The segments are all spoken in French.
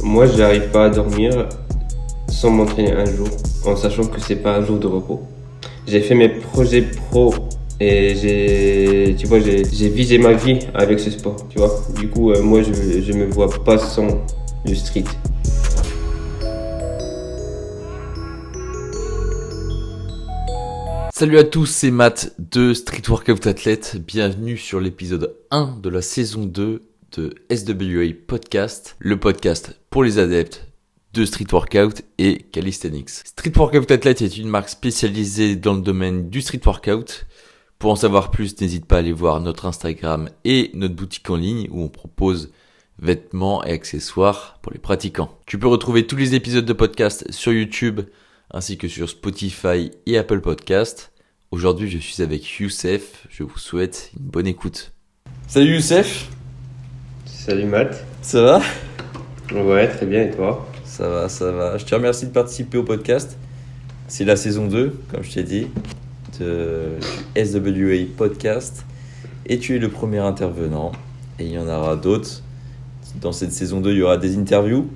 Moi, j'arrive pas à dormir sans m'entraîner un jour, en sachant que c'est pas un jour de repos. J'ai fait mes projets pro et j'ai visé ma vie avec ce sport, tu vois. Du coup, moi, je me vois pas sans le street. Salut à tous, c'est Matt de Street Workout Athlete. Bienvenue sur l'épisode 1 de la saison 2 de SWA Podcast, le podcast pour les adeptes de Street Workout et Calisthenics. Street Workout Athlete est une marque spécialisée dans le domaine du Street Workout. Pour en savoir plus, n'hésite pas à aller voir notre Instagram et notre boutique en ligne où on propose vêtements et accessoires pour les pratiquants. Tu peux retrouver tous les épisodes de podcast sur YouTube ainsi que sur Spotify et Apple Podcast. Aujourd'hui, je suis avec Youssef. Je vous souhaite une bonne écoute. Salut Youssef. Salut Matt. Ça va ? Ouais, très bien, et toi ? Ça va. Je te remercie de participer au podcast. C'est la saison 2, comme je t'ai dit, du SWA Podcast. Et tu es le premier intervenant. Et il y en aura d'autres. Dans cette saison 2, il y aura des interviews.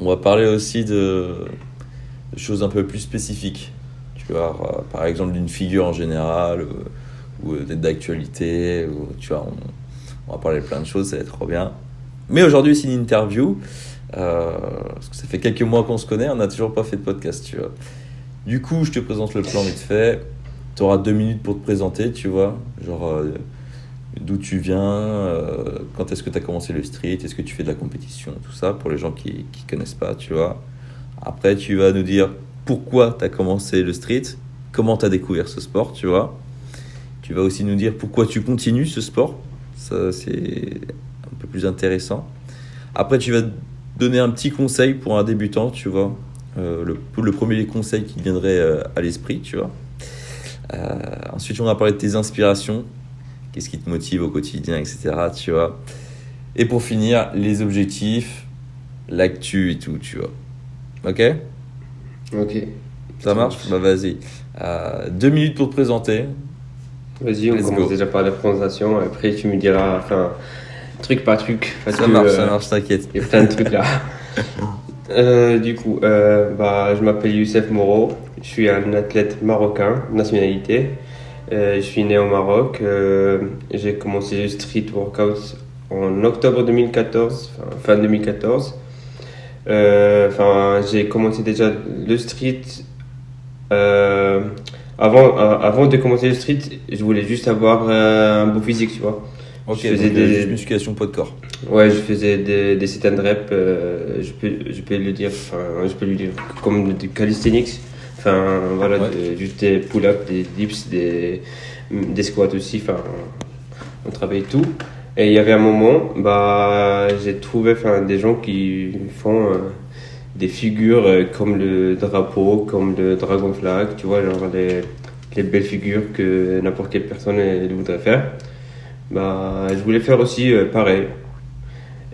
On va parler aussi de choses un peu plus spécifiques. Tu vois, par exemple d'une figure en général ou d'actualité. Ou, tu vois, on va parler de plein de choses, ça va être trop bien. Mais aujourd'hui, c'est une interview. Parce que ça fait quelques mois qu'on se connaît, on n'a toujours pas fait de podcast, tu vois. Du coup, je te présente le plan vite fait. Tu auras 2 minutes pour te présenter, tu vois. Genre, d'où tu viens, quand est-ce que tu as commencé le street, est-ce que tu fais de la compétition, tout ça, pour les gens qui connaissent pas, tu vois. Après, tu vas nous dire pourquoi tu as commencé le street, comment tu as découvert ce sport, tu vois. Tu vas aussi nous dire pourquoi tu continues ce sport. Ça, c'est un peu plus intéressant. Après, tu vas donner un petit conseil pour un débutant, tu vois. Le premier conseil qui viendrait à l'esprit, tu vois. Ensuite, on va parler de tes inspirations. Qu'est-ce qui te motive au quotidien, etc., tu vois. Et pour finir, les objectifs, l'actu et tout, tu vois. Ok ? Ok. Ça marche ? Bah vas-y. 2 minutes pour te présenter. Vas-y, on commence déjà par la présentation. Après, tu me diras, truc par truc. Ça marche, t'inquiète. Il y a plein de trucs là. Du coup, je m'appelle Youssef Moreau. Je suis un athlète marocain, nationalité. Je suis né au Maroc. J'ai commencé le street workout en octobre 2014, fin 2014. J'ai commencé déjà le street. Avant de commencer le street, je voulais juste avoir un beau physique, tu vois. Ok, je faisais des musculation poids de corps. Ouais, je faisais des sit and reps, je peux le dire comme des calisthenics. Juste des pull-ups, des dips, des squats aussi. On travaille tout. Et il y avait un moment, j'ai trouvé des gens qui font des figures comme le drapeau, comme le dragon flag, tu vois, genre les belles figures que n'importe quelle personne elle voudrait faire. Je voulais faire aussi pareil.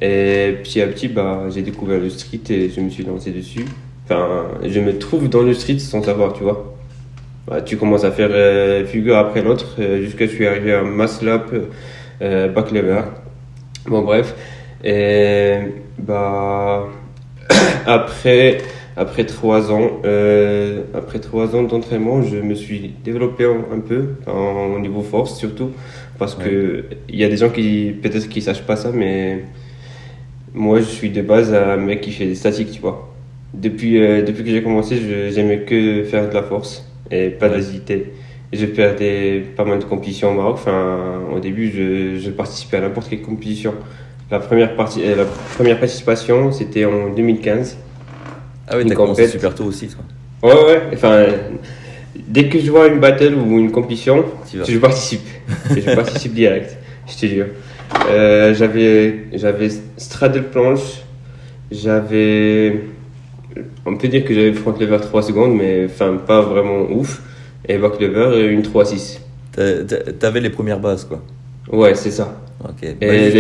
Et petit à petit, j'ai découvert le street et je me suis lancé dessus. Je me trouve dans le street sans savoir, tu vois. Tu commences à faire figure après l'autre jusqu'à ce que je suis arrivé à muscle up, back lever. Bon, bref. Et après 3 ans, d'entraînement, je me suis développé un peu au niveau force surtout. Parce que il y a des gens qui peut-être qui sachent pas ça, mais moi je suis de base un mec qui fait des statiques, tu vois. Depuis que j'ai commencé, j'aimais que faire de la force et pas de l'agilité. Et je faisais pas mal de compétitions au Maroc. Au début, je participais à n'importe quelle compétition. La première participation, c'était en 2015. Ah oui, t'as commencé super tôt aussi, toi. Ouais. Dès que je vois une battle ou une compétition, je participe. Je participe direct, je te jure. J'avais straddle planche, on peut dire que j'avais front lever 3 secondes, mais pas vraiment ouf. Et back lever, une 3-6. T'avais les premières bases, quoi. Ouais, c'est ça. Ok. Et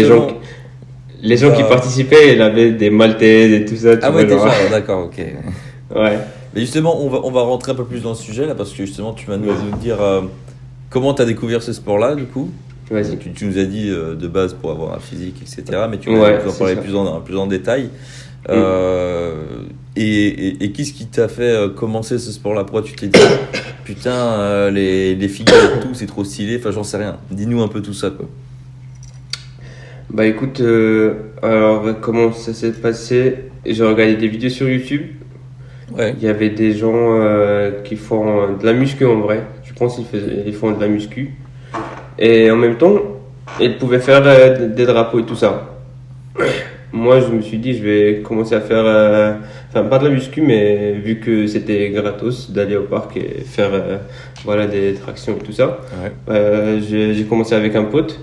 les gens qui participaient, ils avaient des maltaises et tout ça. Ah ouais, déjà, d'accord, ok. Ouais. Mais justement, on va rentrer un peu plus dans le sujet là, parce que justement, tu vas nous dire comment tu as découvert ce sport-là, du coup. Vas-y. Tu nous as dit de base pour avoir un physique, etc. Mais tu vas nous en parler plus en détail. Et qu'est-ce qui t'a fait commencer ce sport-là? Pourquoi tu t'es dit, putain, les figures et tout, c'est trop stylé, enfin j'en sais rien. Dis-nous un peu tout ça, quoi. Bah écoute, alors comment ça s'est passé? J'ai regardé des vidéos sur YouTube. Ouais. Il y avait des gens qui font de la muscu en vrai. Je pense qu'ils font de la muscu. Et en même temps, ils pouvaient faire des drapeaux et tout ça. Moi, je me suis dit, je vais commencer à faire, enfin pas de la muscu, mais vu que c'était gratos d'aller au parc et faire voilà, des tractions et tout ça, Ouais. j'ai commencé avec un pote.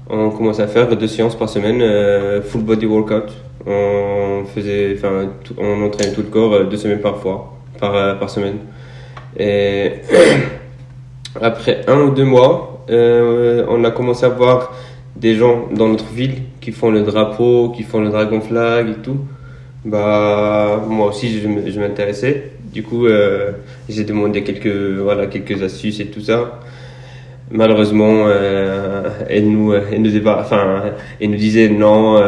On commençait à faire 2 séances par semaine, full body workout. On entraînait tout le corps 2 semaines par semaine. Et après 1 ou 2 mois, on a commencé à voir des gens dans notre ville qui font le drapeau, qui font le dragon flag et tout. Bah, moi aussi, je m'intéressais. Du coup, j'ai demandé quelques astuces et tout ça. Malheureusement, elle nous disait non,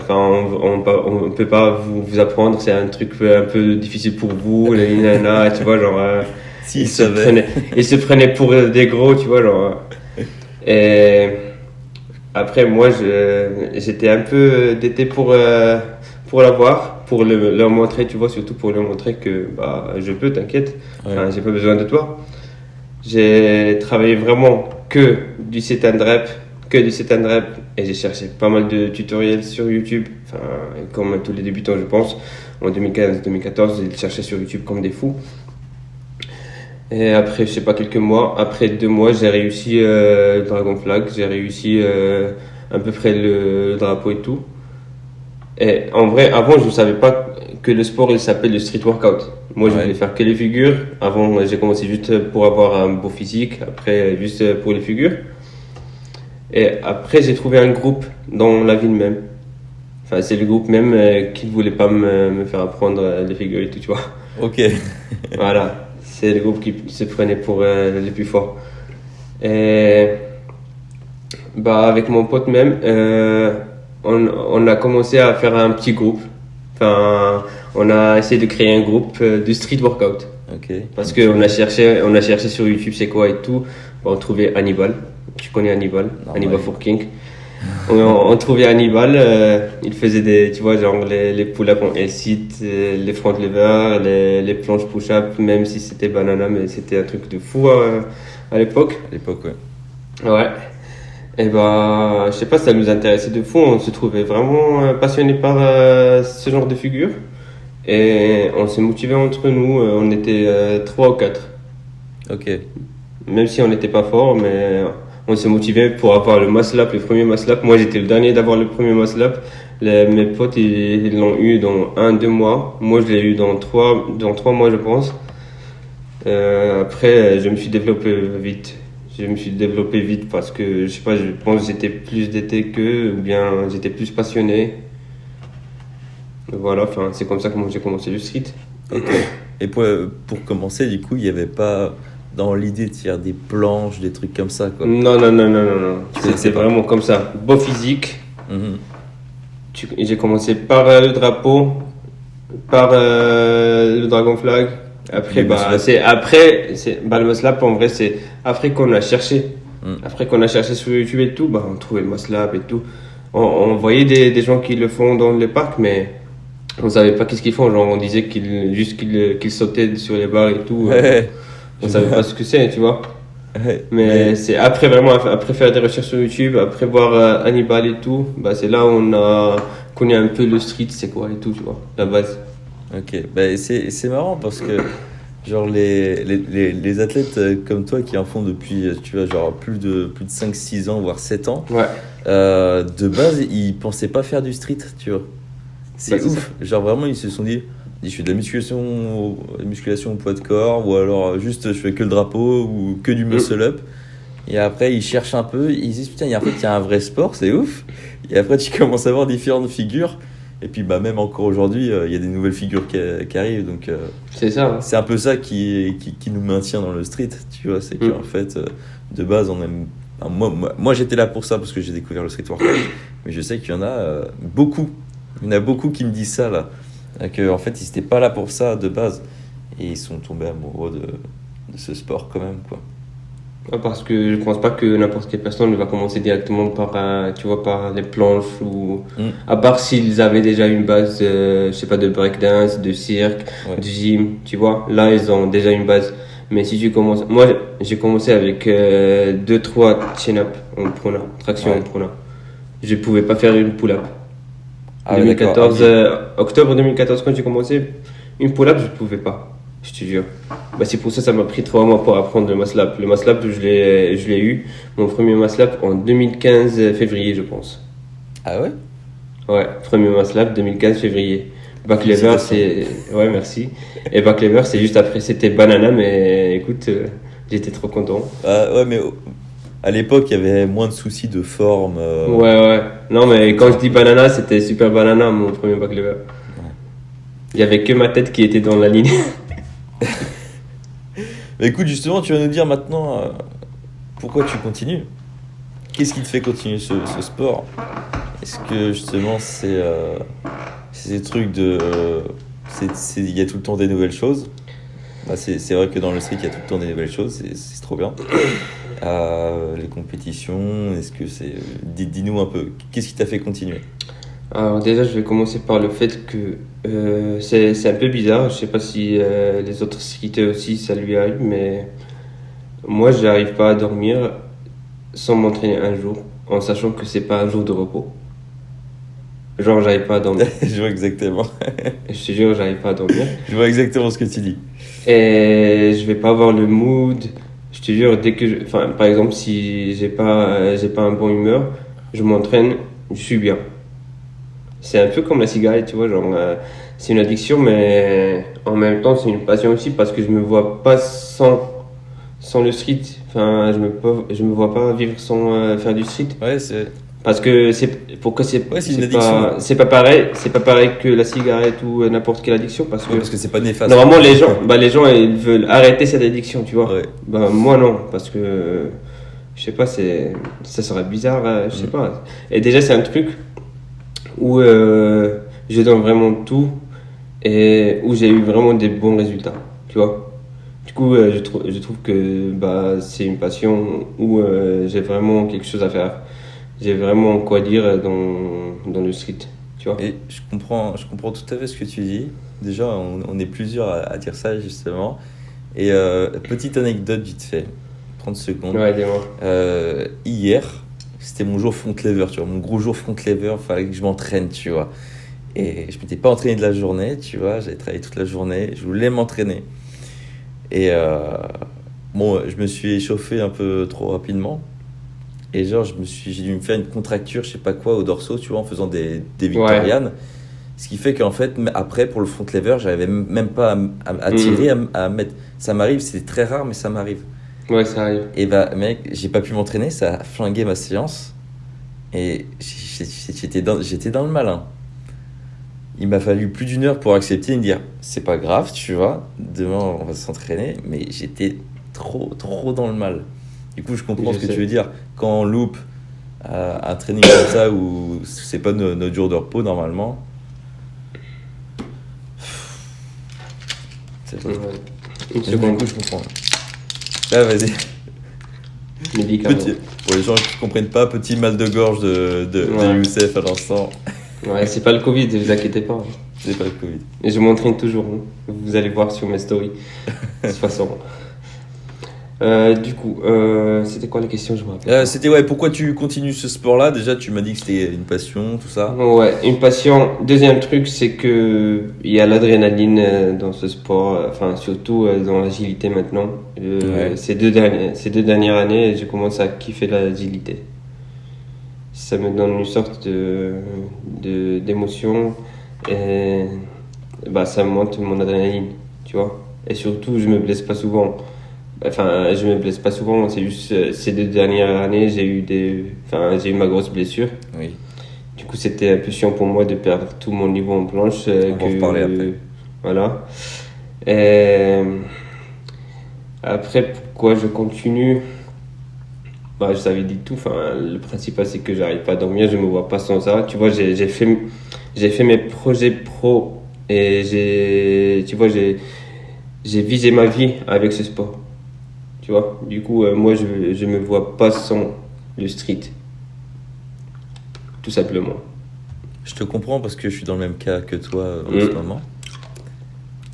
on peut pas vous apprendre, c'est un truc un peu difficile pour vous, tu vois, genre, Si, ils se prenaient pour des gros, tu vois, genre. Et après, moi, j'étais un peu d'été pour l'avoir, pour leur montrer, tu vois, surtout pour leur montrer que bah, je peux, t'inquiète, enfin, j'ai pas besoin de toi. J'ai travaillé vraiment que du sit and rep, et j'ai cherché pas mal de tutoriels sur YouTube, enfin, comme tous les débutants, je pense. En 2015-2014, ils cherchaient sur YouTube comme des fous. Et après, je sais pas, après 2 mois, j'ai réussi le Dragon Flag, j'ai réussi à peu près le drapeau et tout. Et en vrai, avant, je ne savais pas que le sport, il s'appelle le street workout. Moi, je voulais faire que les figures. Avant, j'ai commencé juste pour avoir un beau physique. Après, juste pour les figures. Et après, j'ai trouvé un groupe dans la ville même. Enfin, c'est le groupe même qui ne voulait pas me faire apprendre les figures et tout, tu vois. Ok. Voilà. C'est le groupe qui se prenait pour les plus forts. Et bah, avec mon pote même, on a commencé à faire un petit groupe. Enfin, on a essayé de créer un groupe de street workout. Ok. Parce qu'on a cherché sur YouTube c'est quoi et tout. Bon, on trouvait Hannibal. Tu connais Hannibal? Non, Hannibal ouais. Forking. On trouvait Hannibal. Il faisait tu vois, genre les pull-ups en L-sit, les front levers, les planches push-up, même si c'était banana, mais c'était un truc de fou à l'époque. À l'époque, ouais. Ouais. Et bah, je sais pas, ça nous intéressait de fou. On se trouvait vraiment passionnés par ce genre de figure. Et on s'est motivés entre nous. On était 3 ou 4. Ok. Même si on n'était pas fort, mais on s'est motivés pour avoir le muscle-up, le premier muscle-up. Moi, j'étais le dernier d'avoir le premier muscle-up. Mes potes, ils l'ont eu dans 1-2 mois. Moi, je l'ai eu dans 3 mois, je pense. Après, je me suis développé vite. Parce que, je sais pas, je pense que j'étais plus d'été qu'eux, ou bien j'étais plus passionné. Voilà, enfin, c'est comme ça que moi j'ai commencé le street. Ok. Et pour commencer, du coup, il n'y avait pas dans l'idée de faire des planches, des trucs comme ça, quoi. Non. C'était vraiment comme ça. Beau physique. Mhm. J'ai commencé par le drapeau, par le dragon flag. Après, Le le muscle up, en vrai, c'est après qu'on a cherché. Après qu'on a cherché sur YouTube et tout, bah, on trouvait le muscle up et tout. On voyait des gens qui le font dans les parcs, mais on savait pas qu'est-ce qu'ils font. Genre, on disait qu'ils sautaient sur les barres et tout. Ouais. On savait pas ce que c'est, tu vois. Ouais. Mais c'est après faire des recherches sur YouTube, après voir Hannibal et tout, bah, c'est là où on a connu un peu le street, c'est quoi et tout, tu vois, la base. Ok, bah, c'est marrant parce que genre les athlètes comme toi qui en font depuis tu vois genre plus de 5-6 ans voire 7 ans, Ouais. de base ils pensaient pas faire du street, tu vois. C'est Bah, ouf, genre vraiment ils se sont dit je fais de la musculation au poids de corps ou alors juste je fais que le drapeau ou que du muscle up. Et après ils cherchent un peu, ils disent putain il y a un vrai sport, c'est ouf. Et après tu commences à voir différentes figures. Et puis bah, même encore aujourd'hui, il y a des nouvelles figures qui arrivent. Donc C'est ça. Hein. c'est un peu ça qui nous maintient dans le street. Tu vois, c'est qu'en fait, de base, on aime. Enfin, moi j'étais là pour ça parce que j'ai découvert le street workout. Mais je sais qu'il y en a beaucoup. Il y en a beaucoup qui me disent ça, là. Que, en fait, ils n'étaient pas là pour ça de base. Et ils sont tombés amoureux de ce sport quand même, quoi. Ouais, parce que je pense pas que n'importe quelle personne va commencer directement par les planches ou à part s'ils avaient déjà une base, je sais pas, de breakdance, de cirque, Ouais. de gym, tu vois. Là, ils ont déjà une base. Mais si tu commences, moi, j'ai commencé avec 2-3 chin-up en prona, traction Ouais. en prona. Je pouvais pas faire une pull-up. Ah ouais, d'accord. 2014, octobre 2014, quand j'ai commencé, une pull-up, je pouvais pas. Je te jure. Bah, c'est pour ça que ça m'a pris 3 mois pour apprendre le muscle up. Le muscle up, je l'ai eu, mon premier muscle up en 2015 février, je pense. Ah ouais? Ouais, premier muscle up 2015 février. Back lever, Félicitations. c'est. Ouais, merci. Et back lever, c'est juste après, c'était banana, mais écoute, j'étais trop content. Ah ouais, mais à l'époque, il y avait moins de soucis de forme. Ouais. Non, mais quand je dis banana, c'était super banana, mon premier back lever. Il y avait que ma tête qui était dans la ligne. Mais écoute, justement, tu vas nous dire maintenant pourquoi tu continues. Qu'est-ce qui te fait continuer ce sport? Est-ce que justement c'est des trucs de. Il y a tout le temps des nouvelles choses. Bah, c'est vrai que dans le street, il y a tout le temps des nouvelles choses, c'est trop bien. Les compétitions, est-ce que c'est. Dis-nous un peu, qu'est-ce qui t'a fait continuer? Alors déjà, je vais commencer par le fait que c'est un peu bizarre. Je sais pas si les autres skateurs aussi ça lui arrive, mais moi, j'arrive pas à dormir sans m'entraîner un jour, en sachant que c'est pas un jour de repos. Genre, j'arrive pas à dormir. Je vois exactement. Je te jure, j'arrive pas à dormir. Je vois exactement ce que tu dis. Et je vais pas avoir le mood. Je te jure, enfin, par exemple, si j'ai pas un bon humeur, je m'entraîne, je suis bien. C'est un peu comme la cigarette, tu vois, genre, c'est une addiction, mais en même temps, c'est une passion aussi parce que je me vois pas sans le street. Enfin, je me vois pas vivre sans faire du street. Ouais, c'est. Parce que c'est Ouais, c'est une pas, addiction. c'est pas pareil que la cigarette ou n'importe quelle addiction parce que Ouais, parce que c'est pas néfaste. normalement les gens ils veulent arrêter cette addiction, tu vois. Ouais. Bah moi non parce que je sais pas, ça serait bizarre, je sais pas. Et déjà c'est un truc où je donne vraiment tout et où j'ai eu vraiment des bons résultats, tu vois. Du coup, je trouve que bah, c'est une passion où j'ai vraiment quelque chose à faire. J'ai vraiment quoi dire dans le street, tu vois. Et je comprends tout à fait ce que tu dis. Déjà, on est plusieurs à dire ça, justement. Et petite anecdote vite fait, 30 secondes. Ouais, dis-moi. Hier, c'était mon jour front lever, tu vois, mon gros jour front lever, il fallait que je m'entraîne, tu vois. Et je m'étais pas entraîné de la journée, tu vois, j'avais travaillé toute la journée, je voulais m'entraîner. Et bon, je me suis échauffé un peu trop rapidement. Et genre, j'ai dû me faire une contracture, je sais pas quoi, au dorsaux, tu vois, en faisant des victorianes. Ce qui fait qu'en fait, après, pour le front lever, j'arrivais même pas à tirer, à mettre. Ça m'arrive, c'est très rare, mais ça m'arrive. Ouais, ça arrive. Et bah, mec, j'ai pas pu m'entraîner, ça a flingué ma séance. Et j'étais dans le malin. Il m'a fallu plus d'une heure pour accepter et me dire, c'est pas grave, tu vois, demain on va s'entraîner, mais j'étais trop dans le mal. Du coup, je comprends Je ce que sais. tu veux dire. Quand on loupe un training comme ça où c'est pas notre jour de repos normalement, c'est pas. Ouais. Une Du seconde. coup, je comprends. Là, vas-y. Médicament. Pour les gens qui comprennent pas, petit mal de gorge de Ouais. Youssef à l'instant. Ouais, c'est pas le Covid, ne vous inquiétez pas. C'est pas le Covid. Et je m'entraîne toujours, hein. Vous allez voir sur mes stories. De toute façon. Du coup, c'était quoi la question, je me rappelle. C'était ouais, pourquoi tu continues ce sport-là? Déjà, tu m'as dit que c'était une passion, tout ça. Ouais, une passion. Deuxième truc, c'est que il y a l'adrénaline dans ce sport, enfin surtout dans l'agilité maintenant. Ouais. Ces deux dernières années, j'ai commencé à kiffer l'agilité. Ça me donne une sorte d'émotion et bah ça monte mon adrénaline, tu vois. Et surtout, je me blesse pas souvent. Enfin, je me blesse pas souvent, c'est juste ces deux dernières années, j'ai eu ma grosse blessure. Oui. Du coup, c'était un peu chiant pour moi de perdre tout mon niveau en planche. On va en reparler après. Voilà. Et après, pourquoi je continue? Bah, je t'avais dit tout. Enfin, le principal, c'est que j'arrive pas à dormir. Je me vois pas sans ça. Tu vois, j'ai fait mes projets pro et j'ai visé ma vie avec ce sport. Tu vois, du coup, moi, je me vois pas sans le street, tout simplement. Je te comprends parce que je suis dans le même cas que toi en ce moment.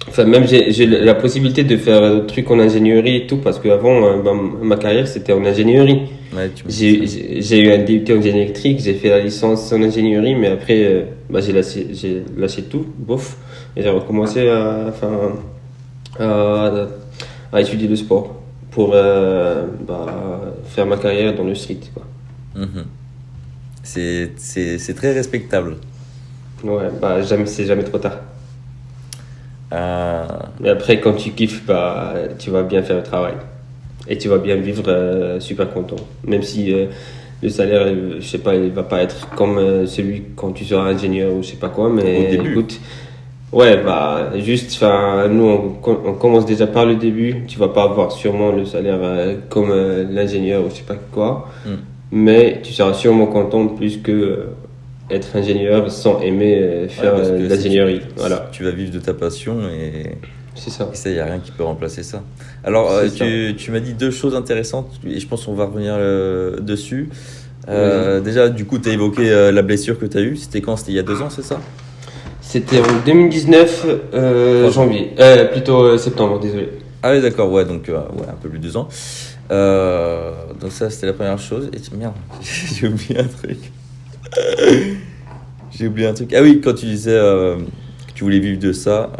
Enfin, même j'ai la possibilité de faire des trucs en ingénierie et tout, parce qu'avant, ma carrière, c'était en ingénierie. Ouais, tu me dis ça. J'ai eu un DUT en génie électrique, j'ai fait la licence en ingénierie, mais après, j'ai lâché tout, bof, et j'ai recommencé à étudier le sport pour faire ma carrière dans le street, quoi. Mhm. C'est très respectable. Ouais, c'est jamais trop tard. Euh, Mais après, quand tu kiffes, tu vas bien faire le travail. Et tu vas bien vivre super content. Même si le salaire, je sais pas, il va pas être comme celui quand tu seras ingénieur ou je sais pas quoi. Mais Au début. écoute, ouais, juste, nous, on commence déjà par le début. Tu vas pas avoir sûrement le salaire comme l'ingénieur ou je sais pas quoi. Mais tu seras sûrement content plus que être ingénieur sans aimer faire parce que de l'ingénierie. Voilà, tu vas vivre de ta passion et c'est ça. ça, il n'y a rien qui peut remplacer ça. Alors, tu m'as dit deux choses intéressantes et je pense qu'on va revenir dessus. Déjà, du coup, tu as évoqué la blessure que tu as eue. C'était quand? C'était il y a 2 ans, c'est ça? C'était en 2019, janvier. Plutôt septembre, désolé. Ah oui, d'accord, ouais, donc un peu plus de 2 ans. Donc ça, c'était la première chose. Et merde, j'ai oublié un truc. J'ai oublié un truc. Ah oui, quand tu disais que tu voulais vivre de ça,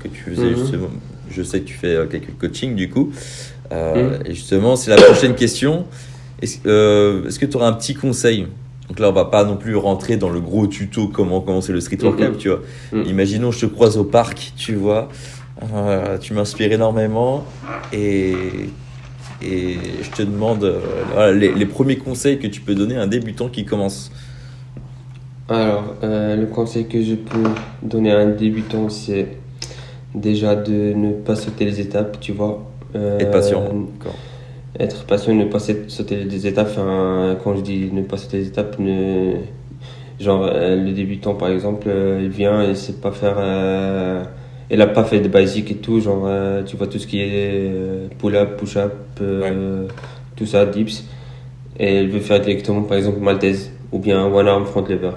que tu faisais justement, je sais que tu fais quelques coachings du coup. Et justement, c'est la prochaine question. Est-ce que tu auras un petit conseil? Donc là, on va pas non plus rentrer dans le gros tuto comment commencer le street workout, tu vois. Imaginons, je te croise au parc, tu vois. Tu m'inspires énormément et je te demande voilà, les premiers conseils que tu peux donner à un débutant qui commence. Alors, le conseil que je peux donner à un débutant, c'est déjà de ne pas sauter les étapes, tu vois. Être patient. D'accord. Être patient, ne pas sauter les étapes. Enfin, quand je dis ne pas sauter les étapes, genre le débutant par exemple, il vient et sait pas faire. Il a pas fait de basique et tout, genre tu vois tout ce qui est pull-up, push-up, tout ça, dips. Et il veut faire directement par exemple maltaise ou bien one arm front lever.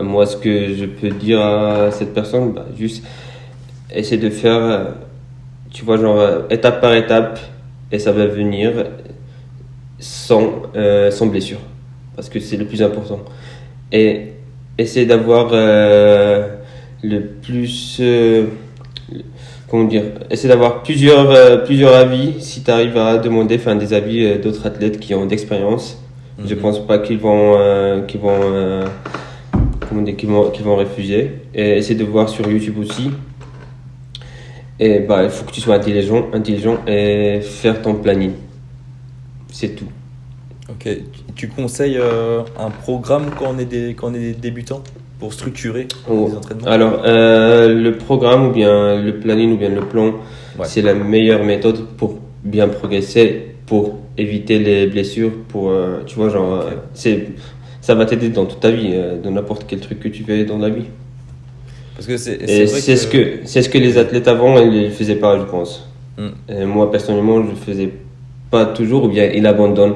Moi, ce que je peux dire à cette personne, juste essayer de faire, tu vois, genre étape par étape, et ça va venir sans blessure, parce que c'est le plus important. Et essayer d'avoir le plus, comment dire, essayer d'avoir plusieurs avis si tu arrives à demander des avis d'autres athlètes qui ont d'expérience. Je pense pas qu'ils vont qui vont refuser, et essayer de voir sur YouTube aussi. Et il faut que tu sois intelligent et faire ton planning. C'est tout. Ok. Tu conseilles un programme quand on est des débutants pour structurer les entraînements? Alors, le programme ou bien le planning ou bien le plan, c'est la meilleure méthode pour bien progresser, pour éviter les blessures, pour, tu vois, genre, ça va t'aider dans toute ta vie, dans n'importe quel truc que tu fais dans la vie. Parce que c'est vrai c'est ce que les athlètes avant, ils ne faisaient pas, je pense. Et moi, personnellement, je ne faisais pas toujours, ou bien ils abandonnent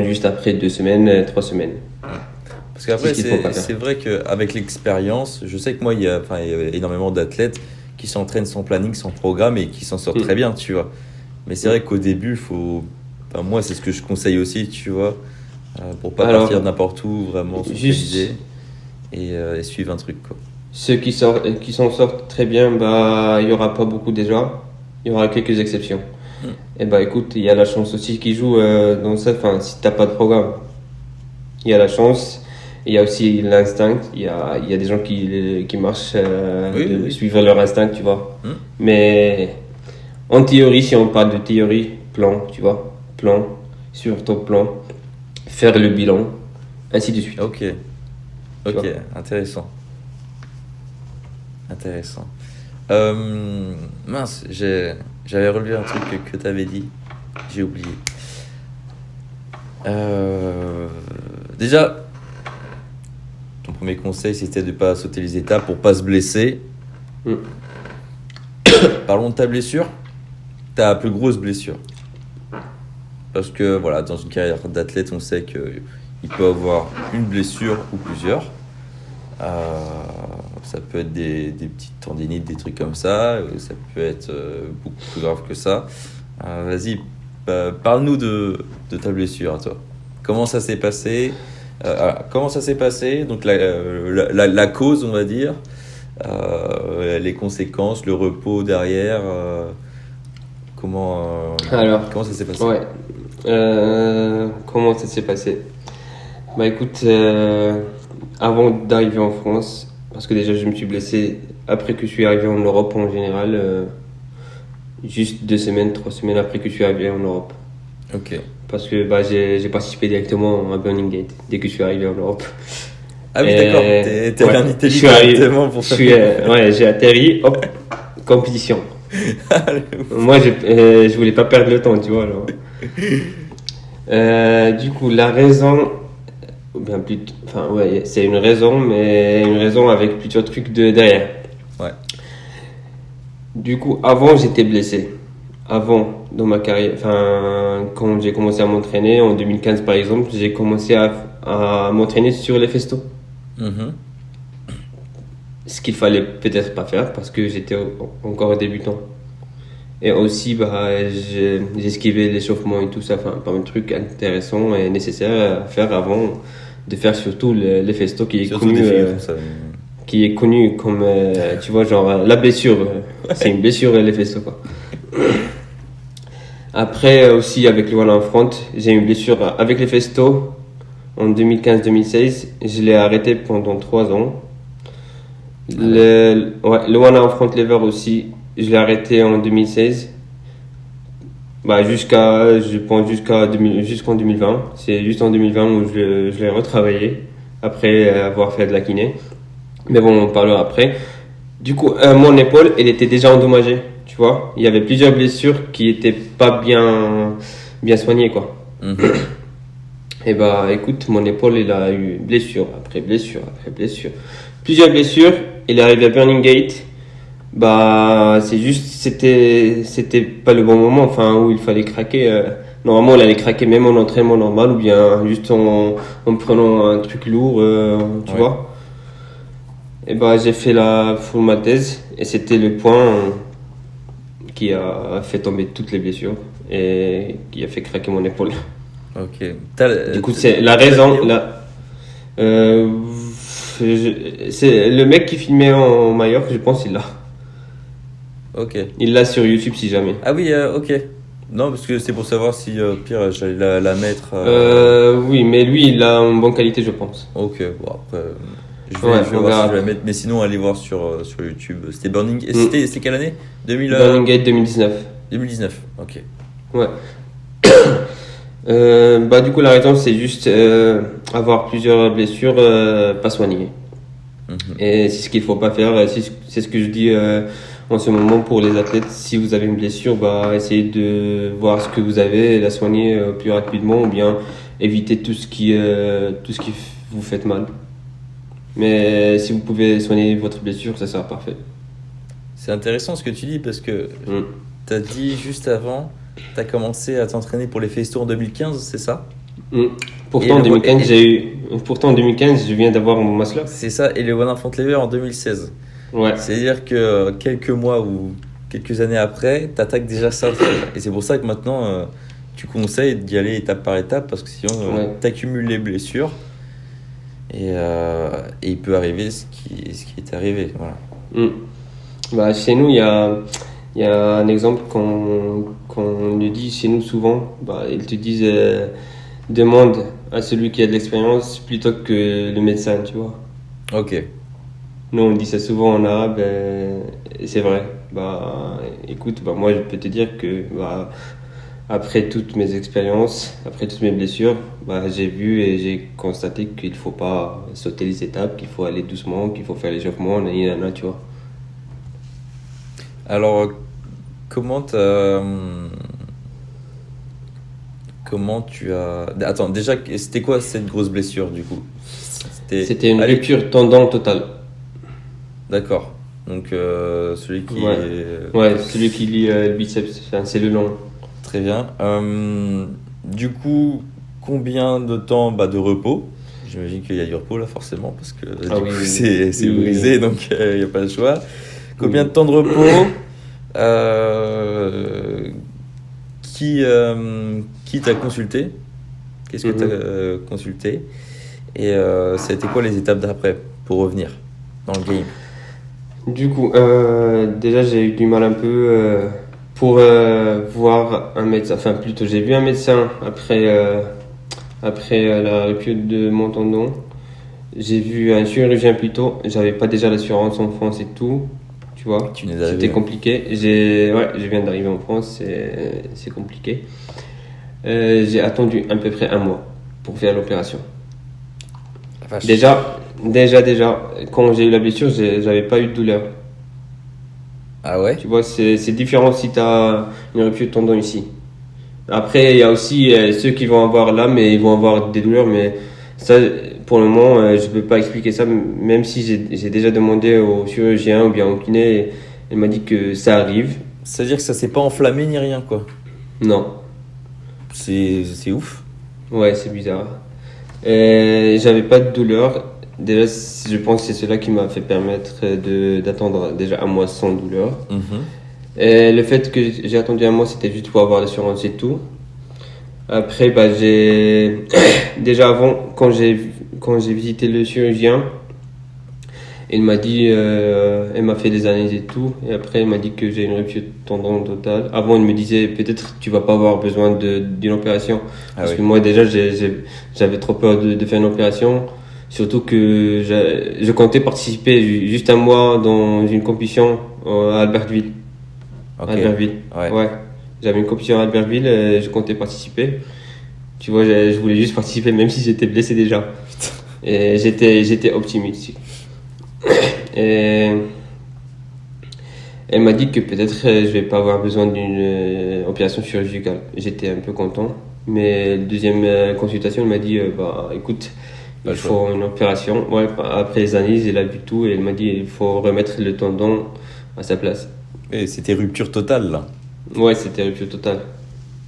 juste après 2 semaines, 3 semaines. Parce qu'après, c'est vrai qu'avec l'expérience, je sais que moi, il y a énormément d'athlètes qui s'entraînent sans planning, sans programme et qui s'en sortent très bien, tu vois. Mais c'est vrai qu'au début, moi, c'est ce que je conseille aussi, tu vois, pour pas partir n'importe où, vraiment se focaliser et suivre un truc, quoi. Ceux qui s'en sortent très bien, il y aura pas beaucoup déjà. Il y aura quelques exceptions. Et écoute, il y a la chance aussi qui joue dans ça. Enfin, si t'as pas de programme, il y a la chance. Il y a aussi l'instinct. Il y a des gens qui marchent suivre leur instinct, tu vois. Mais en théorie, si on parle de théorie, plan, tu vois, plan, sur ton plan, faire le bilan, ainsi de suite. Ok, intéressant. Intéressant. Mince, j'avais relevé un truc que tu avais dit. J'ai oublié. Déjà, ton premier conseil, c'était de ne pas sauter les étapes pour pas se blesser. Mm. Parlons de ta blessure. Ta plus grosse blessure. Parce que voilà, dans une carrière d'athlète, on sait qu'il peut avoir une blessure ou plusieurs. Ça peut être des petites tendinites, des trucs comme ça. Ça peut être beaucoup plus grave que ça. Vas-y, parle-nous de ta blessure à toi. Comment ça s'est passé? Donc la cause, on va dire, les conséquences, le repos derrière. Comment ça s'est passé? Ouais. Comment ça s'est passé? Bah écoute, avant d'arriver en France, parce que déjà je me suis blessé après que je suis arrivé en Europe en général, juste 2 semaines, 3 semaines après que je suis arrivé en Europe. Ok. Parce que bah, j'ai participé directement à Burning Gate dès que je suis arrivé en Europe. Ah oui, d'accord, t'es allé en Italie directement pour ça. J'ai atterri, hop, compétition. Moi, je voulais pas perdre le temps, tu vois. Alors. Du coup, la raison, c'est une raison, mais une raison avec plusieurs trucs derrière. Ouais. Du coup, avant, j'étais blessé. Avant, dans ma carrière, quand j'ai commencé à m'entraîner, en 2015 par exemple, j'ai commencé à m'entraîner sur les festos. Mm-hmm. Ce qu'il fallait peut-être pas faire parce que j'étais encore débutant. Et aussi, j'esquivais l'échauffement et tout ça, pas un truc intéressant et nécessaire à faire avant de faire surtout les festos qui est connu comme, tu vois, genre la blessure. C'est une blessure les festos, quoi. Après, aussi avec le One in Front, j'ai eu une blessure avec les festos en 2015-2016. Je l'ai arrêté pendant 3 ans. Le One in Front Lever aussi, je l'ai arrêté en 2016. Bah, jusqu'en 2020. C'est juste en 2020 où je l'ai retravaillé après avoir fait de la kiné. Mais bon, on parlera après. Du coup, mon épaule, elle était déjà endommagée. Tu vois, il y avait plusieurs blessures qui étaient pas bien soignées, quoi. Mm-hmm. Et bah, écoute, mon épaule, il a eu blessure après blessure après blessure. Plusieurs blessures. Il est arrivé à Burning Gate. Bah, c'était pas le bon moment, où il fallait craquer. Normalement, il allait craquer même en entraînement normal ou bien juste en prenant un truc lourd, tu vois. Et bah, j'ai fait la full ma thèse et c'était le point qui a fait tomber toutes les blessures et qui a fait craquer mon épaule. Ok. Du coup, c'est la raison. C'est le mec qui filmait en Majorque, je pense, il l'a. Ok. Il l'a sur YouTube si jamais. Ah oui, ok. Non, parce que c'est pour savoir si, pire, j'allais la mettre. Oui, mais lui, il a une bonne qualité, je pense. Ok, bon, après. Je vais voir si je vais la mettre, mais sinon allez voir sur YouTube. C'était Burning. Et c'était quelle année? Burning Gate 2019. 2019, ok. Ouais. Du coup, la raison, c'est juste avoir plusieurs blessures pas soignées. Mm-hmm. Et c'est ce qu'il faut pas faire. C'est ce que je dis en ce moment pour les athlètes. Si vous avez une blessure, essayez de voir ce que vous avez et la soigner plus rapidement ou bien éviter tout ce qui vous fait mal. Mais si vous pouvez soigner votre blessure, ça sera parfait. C'est intéressant ce que tu dis parce que tu as dit juste avant, tu as commencé à t'entraîner pour les festos en 2015, c'est ça? Pourtant, en 2015, je viens d'avoir mon master. C'est ça, et le One in Front Lever en 2016. Ouais. C'est-à-dire que quelques mois ou quelques années après, tu attaques déjà ça. Et c'est pour ça que maintenant, tu conseilles d'y aller étape par étape parce que sinon, tu accumules les blessures. Et il peut arriver ce qui est arrivé. Voilà. Chez nous, il y a un exemple qu'on nous dit chez nous souvent. Ils te disent demande à celui qui a de l'expérience plutôt que le médecin, tu vois. Ok. Nous, on dit ça souvent en arabe et c'est vrai. Écoute, moi, je peux te dire que après toutes mes expériences, après toutes mes blessures, j'ai vu et j'ai constaté qu'il ne faut pas sauter les étapes, qu'il faut aller doucement, qu'il faut faire l'échauffement, tu vois. Alors, comment tu as... Attends, déjà, c'était quoi cette grosse blessure du coup? C'était une rupture tendon totale. D'accord. Donc, celui qui Ouais. est... Ouais, celui qui lie le biceps, enfin, c'est le long. Très bien. Du coup, combien de temps de repos? J'imagine qu'il y a du repos là, forcément, parce que Ah du oui, coup, oui, c'est oui, oui. brisé, donc il n'y a pas le choix. Combien Oui. de temps de repos? Qui t'a consulté? Qu'est-ce que tu as consulté? Et ça a été quoi les étapes d'après pour revenir dans le game? Du coup, déjà j'ai eu du mal un peu pour voir un médecin. Enfin, plutôt, j'ai vu un médecin après la rupture de mon tendon. J'ai vu un chirurgien plutôt. J'avais pas déjà l'assurance en France et tout, tu vois. Tu venais C'était d'arriver. compliqué. Je viens d'arriver en France, c'est compliqué. J'ai attendu à peu près un mois pour faire l'opération. La vache. Déjà, quand j'ai eu la blessure, j'avais pas eu de douleur. Ah ouais? Tu vois, c'est différent si tu as une rupture de tendon ici. Après, il y a aussi ceux qui vont avoir là, mais ils vont avoir des douleurs. Mais ça, pour le moment, je peux pas expliquer ça, même si j'ai déjà demandé au chirurgien ou bien au kiné. Il m'a dit que ça arrive. C'est-à-dire que ça s'est pas enflammé ni rien, quoi. Non. C'est ouf. Ouais, c'est bizarre. J'avais pas de douleur. Déjà, je pense que c'est cela qui m'a fait permettre d'attendre déjà un mois sans douleur. Et le fait que j'ai attendu un mois, c'était juste pour avoir l'assurance et tout. Après, j'ai déjà avant, quand j'ai visité le chirurgien, il m'a dit, il m'a fait des analyses et tout. Et après, il m'a dit que j'ai une rupture de tendon totale. Avant, il me disait peut-être tu vas pas avoir besoin d'une opération. Ah Parce oui. que moi, déjà, j'avais trop peur de faire une opération. Surtout que je comptais participer juste un mois dans une compétition à Albertville. Ok. Albertville. Ouais. Ouais. J'avais une compétition à Albertville et je comptais participer. Tu vois, je voulais juste participer même si j'étais blessé déjà. Et j'étais optimiste. Et elle m'a dit que peut-être je vais pas avoir besoin d'une opération chirurgicale. J'étais un peu content. Mais la deuxième consultation, elle m'a dit écoute, Pas il le faut une opération. Ouais, après les analyses, elle a vu tout et elle m'a dit il faut remettre le tendon à sa place. Et c'était rupture totale, là. Ouais, c'était rupture totale.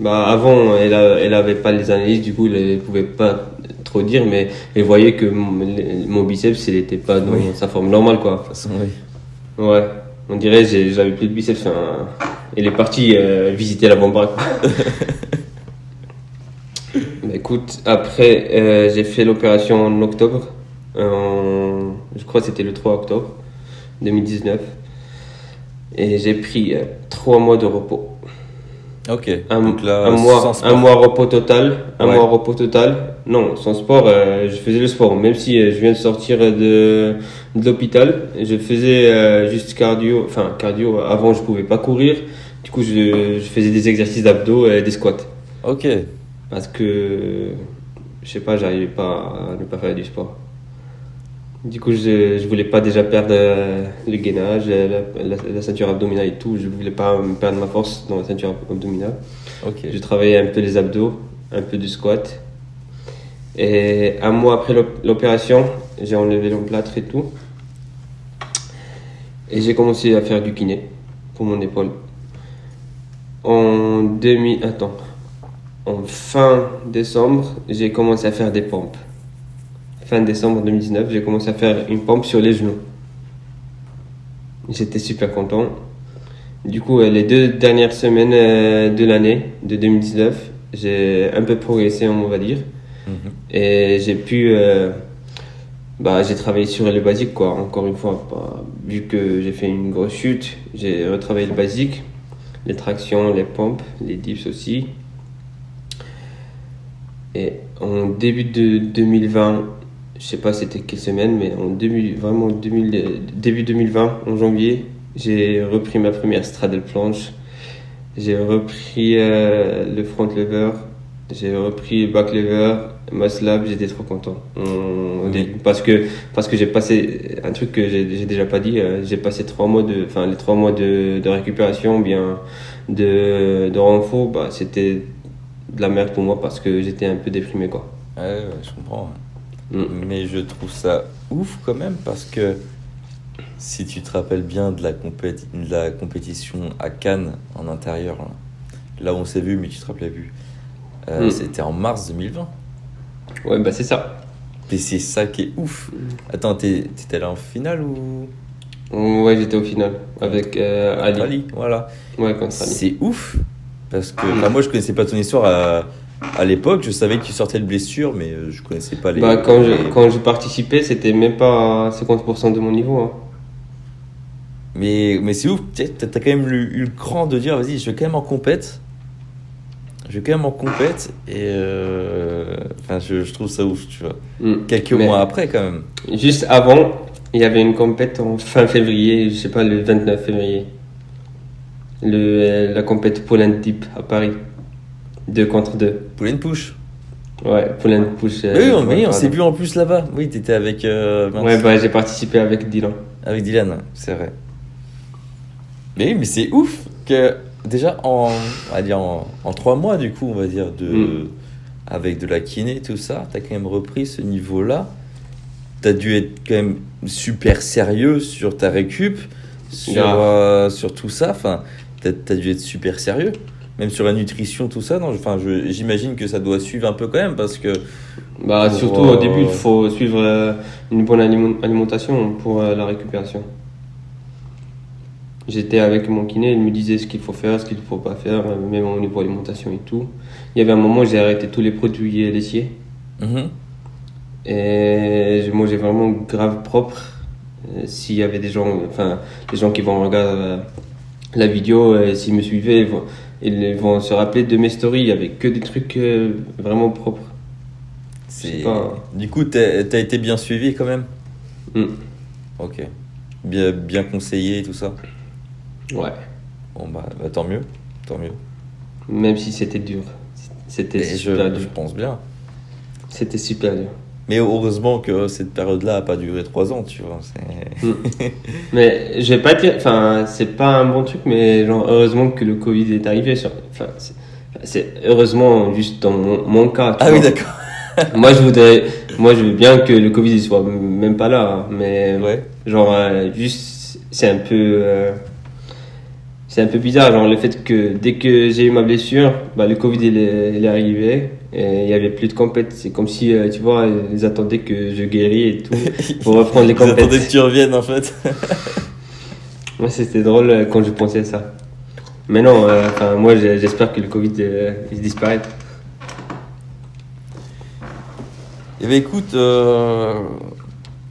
Avant, elle avait pas les analyses, du coup, elle pouvait pas trop dire, mais elle voyait que mon biceps, il était pas dans Oui. sa forme normale, quoi. De toute façon, oui. Ouais, on dirait j'avais plus de biceps. Elle est partie visiter l'avant-bras, quoi. Écoute, après, j'ai fait l'opération en octobre. Je crois que c'était le 3 octobre 2019. Et j'ai pris 3 mois de repos. Ok. Un, Donc là, un mois, sans sport. un mois repos total. Un Ouais. mois repos total. Non, sans sport, je faisais le sport. Même si je viens de sortir de l'hôpital, je faisais juste cardio. Enfin, cardio, avant je pouvais pas courir. Du coup, je faisais des exercices d'abdos et des squats. Ok. Parce que, je sais pas, j'arrivais pas à ne pas faire du sport. Du coup, je voulais pas déjà perdre le gainage, la ceinture abdominale et tout. Je voulais pas me perdre ma force dans la ceinture abdominale. Ok. Je travaillais un peu les abdos, un peu du squat. Et un mois après l'opération, j'ai enlevé l'emplâtre et tout. Et j'ai commencé à faire du kiné pour mon épaule. En fin décembre, j'ai commencé à faire des pompes. Fin décembre 2019, j'ai commencé à faire une pompe sur les genoux. J'étais super content. Du coup, les 2 dernières semaines de l'année, de 2019, j'ai un peu progressé, on va dire. Et j'ai pu... j'ai travaillé sur le basique, quoi. Encore une fois, vu que j'ai fait une grosse chute, j'ai retravaillé le basique. Les tractions, les pompes, les dips aussi. Et en début de 2020, je sais pas c'était quelle semaine, mais début 2020, en janvier, j'ai repris ma première straddle planche. J'ai repris le front lever, j'ai repris le back lever, muscle up, j'étais trop content. Parce que j'ai passé un truc que j'ai déjà pas dit, j'ai passé les 3 mois de récupération, bien de renfort, c'était de la merde pour moi parce que j'étais un peu déprimé, quoi. Ouais, je comprends. Mais je trouve ça ouf quand même parce que si tu te rappelles bien de la compétition à Cannes en intérieur, là où on s'est vu, mais tu te rappelais plus, c'était en mars 2020. Ouais, bah c'est ça. Et c'est ça qui est ouf. Attends, t'étais allé en finale ou Ouais, j'étais au final avec Ali. Ali, voilà. Ouais, contre Ali. C'est ouf parce que moi je connaissais pas ton histoire à l'époque. Je savais que tu sortais de blessure, mais je connaissais pas les. Bah, quand je participais, c'était même pas 50% de mon niveau. Hein. Mais c'est ouf, tu sais, t'as quand même eu le cran de dire vas-y, je vais quand même en compète. Je vais quand même en compète et enfin, je trouve ça ouf, tu vois. Quelques mois après quand même. Juste avant, il y avait une compète en fin février, je sais pas, le 29 février. La compète Pull and Dip à Paris. 2 contre 2. Pull and push. Ouais, Pull and Push. Oui, on s'est vu en plus là-bas. Oui, t'étais avec. Ouais, bah j'ai participé avec Dylan. Avec Dylan, c'est vrai. Mais oui, mais c'est ouf que déjà on va dire en 3 mois du coup, on va dire avec de la kiné tout ça, t'as quand même repris ce niveau-là. T'as dû être quand même super sérieux sur ta récup, sur tout ça. Enfin, t'as dû être super sérieux, même sur la nutrition, tout ça. Non, enfin, j'imagine que ça doit suivre un peu quand même parce que. Bah surtout au début, il faut suivre une bonne alimentation pour la récupération. J'étais avec mon kiné, il me disait ce qu'il faut faire, ce qu'il ne faut pas faire, même au niveau alimentation et tout. Il y avait un moment où j'ai arrêté tous les produits laitiers. Et je mangeais vraiment grave propre. S'il y avait des gens qui vont regarder la vidéo, s'ils me suivaient, ils vont se rappeler de mes stories. Il n'y avait que des trucs vraiment propres. Du coup, t'as été bien suivi quand même. Ok. Bien conseillé et tout ça. Ouais. Bon bah tant mieux. Même si c'était dur. C'était super dur. Je pense bien. C'était super dur. Mais heureusement que cette période-là n'a pas duré 3 ans, tu vois. Mais je vais pas dire, enfin, c'est pas un bon truc, mais genre, heureusement que le Covid est arrivé. C'est heureusement juste dans mon cas. Oui, d'accord. moi, je veux bien que le Covid ne soit même pas là, hein, mais genre, juste, c'est un peu bizarre, genre le fait que dès que j'ai eu ma blessure, bah, le Covid il est arrivé et il y avait plus de compètes. C'est comme si, tu vois, ils attendaient que je guéris et tout pour reprendre les compètes. Ils attendaient que tu reviennes en fait. Moi, c'était drôle quand je pensais à ça. Mais non, moi j'espère que le Covid il disparaît. Eh bien écoute,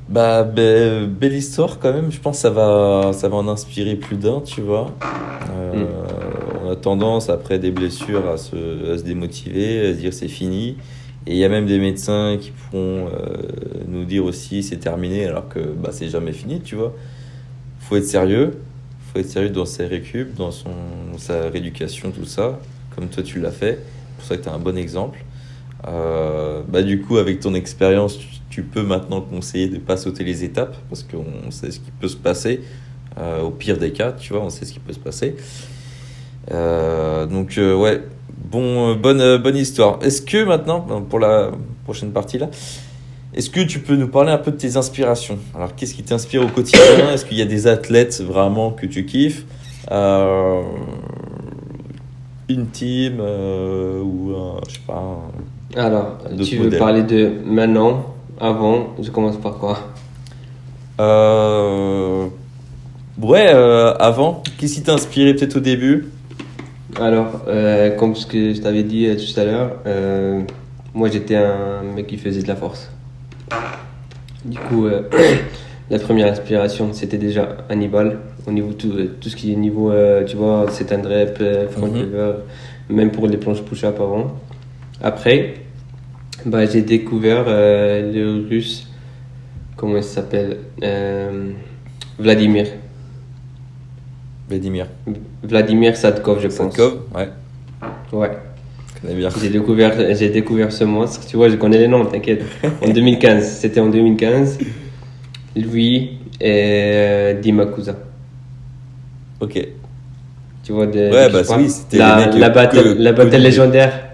belle histoire quand même. Je pense que ça va en inspirer plus d'un, tu vois. On a tendance après des blessures à se démotiver, à se dire c'est fini. Et il y a même des médecins qui pourront nous dire aussi c'est terminé alors que c'est jamais fini, tu vois. Faut être sérieux dans ses récup, dans sa rééducation, tout ça, comme toi tu l'as fait. C'est pour ça que tu as un bon exemple. Du coup, avec ton expérience, tu peux maintenant conseiller de ne pas sauter les étapes parce qu'on sait ce qui peut se passer. Au pire des cas, tu vois, on sait ce qui peut se passer. Bonne histoire. Est-ce que maintenant, pour la prochaine partie là, est-ce que tu peux nous parler un peu de tes inspirations? Alors, qu'est-ce qui t'inspire au quotidien? Est-ce qu'il y a des athlètes vraiment que tu kiffes? Une team ou je sais pas. Alors, tu veux parler de maintenant, avant, je commence par quoi? Avant. Qu'est-ce qui t'a inspiré peut-être au début? Alors, comme ce que je t'avais dit tout à l'heure, moi j'étais un mec qui faisait de la force. Du coup, la première inspiration c'était déjà Hannibal, au niveau tout ce qui est niveau, tu vois, set and rep, front lever, même pour les planches push-up avant. Après, j'ai découvert le russe, comment il s'appelle, Vladimir Sadkov, je pense. Sadkov, ouais. Ouais. Je connais bien. J'ai découvert ce monstre. Tu vois, je connais les noms, t'inquiète. En 2015, c'était en 2015. Lui et Dimakusa. Ok. Tu vois, oui, c'était la bataille légendaire.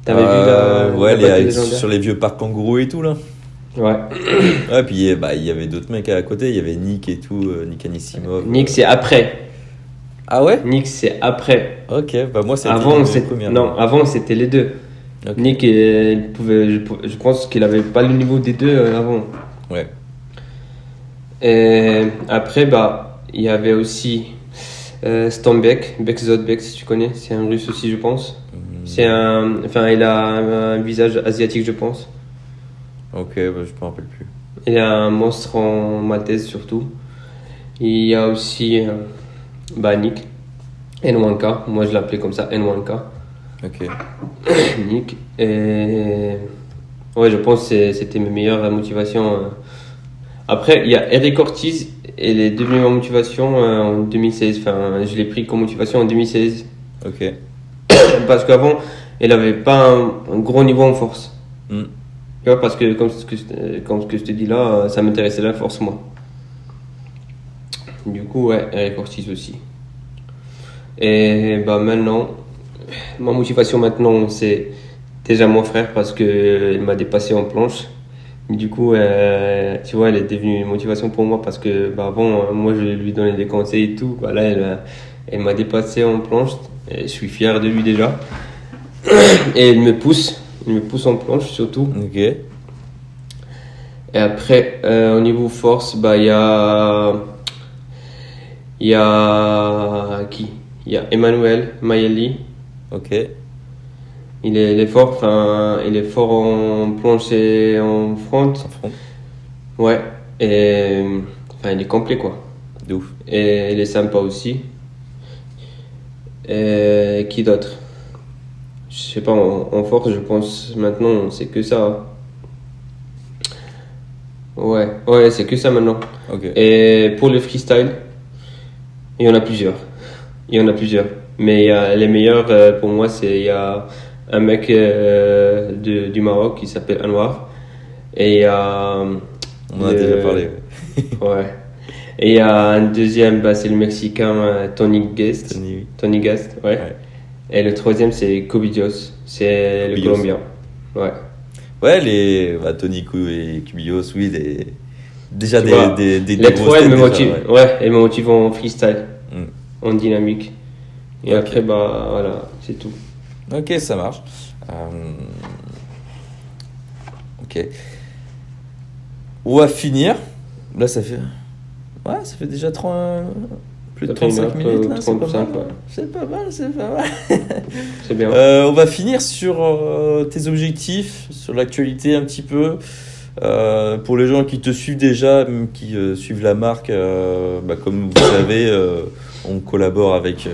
T'avais vu Ouais, la bataille légendaire. sur les vieux parcs kangourous et tout là. Ouais. Ouais, puis il y avait d'autres mecs à côté, il y avait Nick et tout, Nick Anisimov. Nick, c'est après. Ah ouais? Nick, c'est après. Ok, bah moi c'était Avant, les premières. non, avant, c'était les deux. Ok. Nick, je pense qu'il avait pas le niveau des deux avant. Ouais. Et après, bah, il y avait aussi Stanbeck, Bekzotbek, si tu connais. C'est un russe aussi, je pense. Enfin, il a un visage asiatique, je pense. Ok, bah, je me rappelle plus. Il a un monstre en maltaise surtout. Il y a aussi bah, Nick, N1K. Moi, je l'appelais comme ça, N1K. Ok. Nick. Et ouais, je pense que c'était mes meilleures motivations. Après, il y a Eric Ortiz. Elle est devenue ma motivation en 2016. Enfin, je l'ai pris comme motivation en 2016. Ok. Parce qu'avant, elle n'avait pas un gros niveau en force. Hmm. Tu vois, parce que comme ce que je te dis là, ça m'intéressait la force, moi. Du coup, ouais, Eric Ortiz aussi. Et bah maintenant, ma motivation maintenant, c'est déjà mon frère parce qu'il m'a dépassé en planche. Du coup, tu vois, elle est devenue une motivation pour moi parce que bah, avant, moi, je lui donnais des conseils et tout. Bah, là, elle m'a dépassé en planche et je suis fier de lui déjà. Et il me pousse en planche surtout. Ok. Et après, au niveau force, bah, il y a qui? Il y a Emmanuel Maïeli. Ok. Il est fort, enfin, il est fort en planche et en front. Sans front. Ouais. Et enfin, il est complet quoi. De ouf. Et il est sympa aussi. Et qui d'autre? Je sais pas, en force, je pense maintenant, c'est que ça. Ouais, c'est que ça maintenant. Ok. Et pour le freestyle, il y en a plusieurs. Mais il y a les meilleurs pour moi, il y a un mec du Maroc qui s'appelle Anwar. Et il y a. On en a déjà parlé. Ouais. Ouais. Et il y a un deuxième, bah, c'est le Mexicain Tony Guest. Tony, oui. Tony Guest, ouais. Ouais. Et le troisième, c'est Cubillos. C'est le Cubillos. Colombien. Ouais. Ouais, Tony et Cubillos, oui, déjà Tu vois, des les grosses trois, elles têtes me déjà, motivent. ouais. Ouais, elles me motivent en freestyle, Mm. en dynamique. Et Ok. après, bah voilà, c'est tout. Ok, ça marche. Ok. On va finir. Là, ça fait déjà plus de Ça fait 35 une heure, minutes. Là, c'est pas 35, mal. ouais. C'est pas mal, c'est pas mal. C'est bien. On va finir sur tes objectifs, sur l'actualité un petit peu. Pour les gens qui te suivent déjà, même qui suivent la marque, comme vous savez, on collabore avec